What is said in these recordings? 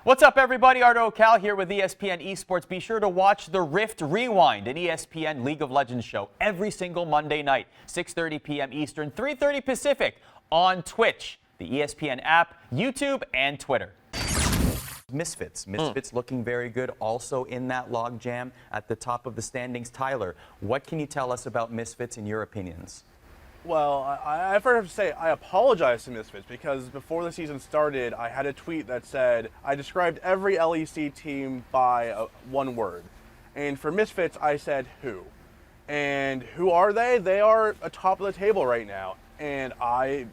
What's up, everybody? Ardo Cal here with ESPN Esports. Be sure to watch the Rift Rewind, an ESPN League of Legends show every single Monday night, 6:30 p.m. Eastern, 3:30 Pacific on Twitch, the ESPN app, YouTube, and Twitter. Misfits looking very good, also in that log jam at the top of the standings. Tyler, what can you tell us about Misfits in your opinions? Well, I first have to say I apologize to Misfits because before the season started, I had a tweet that said I described every LEC team by one word. And for Misfits, I said who. And who are they? They are atop of the table right now. And I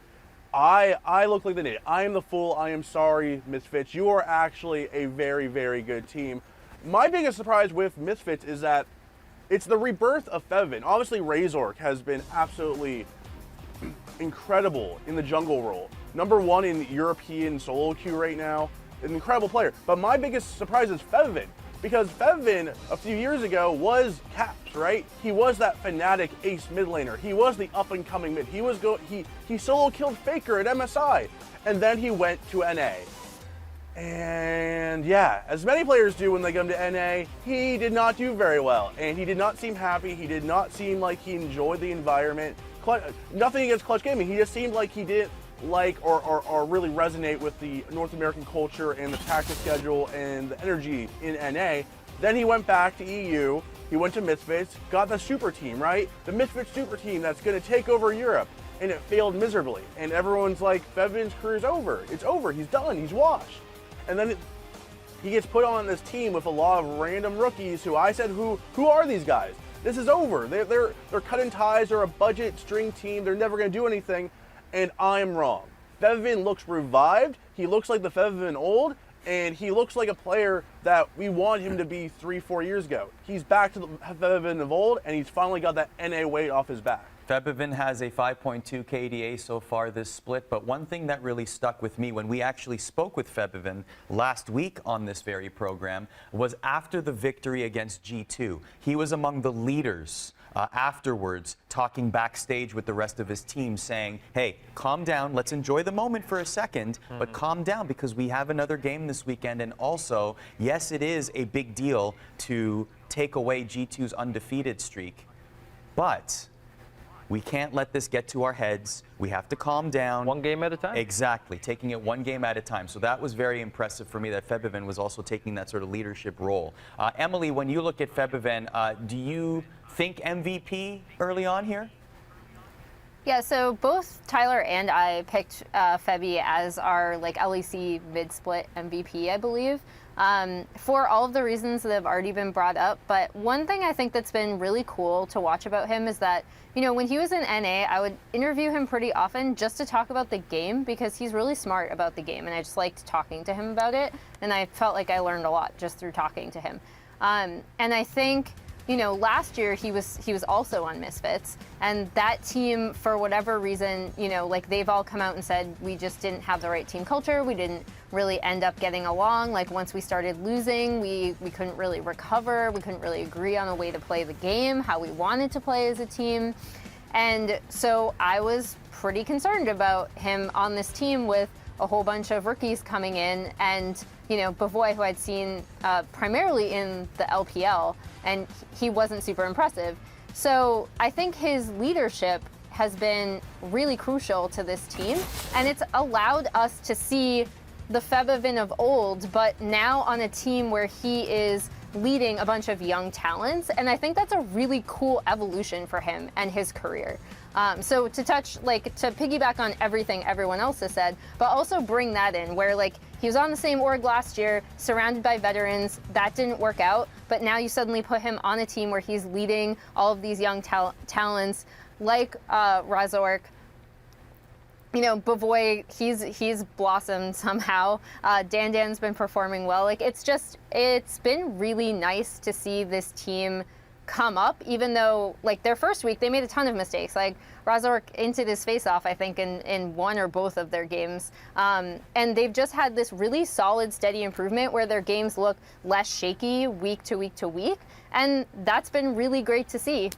look like the idiot. I am the fool. I am sorry, Misfits. You are actually a very, very good team. My biggest surprise with Misfits is that it's the rebirth of Febiven. Obviously, Razork has been absolutely incredible in the jungle role. #1 in European solo queue right now. An incredible player. But my biggest surprise is Febiven, because Febiven a few years ago was Caps, right? He was that Fnatic ace mid laner. He was the up and coming mid. He solo killed Faker at MSI, and then he went to NA. And yeah, as many players do when they come to NA, he did not do very well, and he did not seem happy. He did not seem like he enjoyed the environment. Nothing against Clutch Gaming, he just seemed like he didn't like or really resonate with the North American culture and the practice schedule and the energy in NA. Then he went back to EU, he went to Misfits, got the super team, right? The Misfits super team that's gonna take over Europe, and it failed miserably. And everyone's like, Febiven's career's over. It's over, he's done, he's washed. And then he gets put on this team with a lot of random rookies who I said, who are these guys? This is over. They're cutting ties. They're a budget string team. They're never going to do anything. And I'm wrong. Febiven looks revived. He looks like the Febiven old. And he looks like a player that we want him to be 3-4 years ago. He's back to the Febiven of old, and he's finally got that NA weight off his back. Febiven has a 5.2 KDA so far this split, but one thing that really stuck with me when we actually spoke with Febiven last week on this very program was after the victory against G2. He was among the leaders afterwards, talking backstage with the rest of his team, saying, hey, calm down, let's enjoy the moment for a second, but calm down because we have another game this weekend, and also, yes, it is a big deal to take away G2's undefeated streak, but we can't let this get to our heads. We have to calm down. One game at a time? Exactly, taking it one game at a time. So that was very impressive for me that Febiven was also taking that sort of leadership role. Emily, when you look at Febiven, do you think MVP early on here? Yeah, so both Tyler and I picked Febi as our LEC mid-split MVP, I believe, for all of the reasons that have already been brought up. But one thing I think that's been really cool to watch about him is that, you know, when he was in NA, I would interview him pretty often just to talk about the game because he's really smart about the game, and I just liked talking to him about it, and I felt like I learned a lot just through talking to him. And I think, you know, last year he was also on Misfits, and that team, for whatever reason, you know, like they've all come out and said we just didn't have the right team culture. We didn't really end up getting along. Like once we started losing, we couldn't really recover. We couldn't really agree on a way to play the game, how we wanted to play as a team. And so I was pretty concerned about him on this team with a whole bunch of rookies coming in, and you know, Bavoy, who I'd seen primarily in the LPL, and he wasn't super impressive. So I think his leadership has been really crucial to this team, and it's allowed us to see the Febiven of old, but now on a team where he is leading a bunch of young talents, and I think that's a really cool evolution for him and his career. So to piggyback on everything everyone else has said, but also bring that in where he was on the same org last year, surrounded by veterans, that didn't work out, but now you suddenly put him on a team where he's leading all of these young talents like Razork. You know, Bavoy, he's blossomed somehow. Dan's been performing well. It's been really nice to see this team come up, even though their first week they made a ton of mistakes. Razork into this face-off, I think, in one or both of their games. And they've just had this really solid, steady improvement where their games look less shaky week to week to week. And that's been really great to see.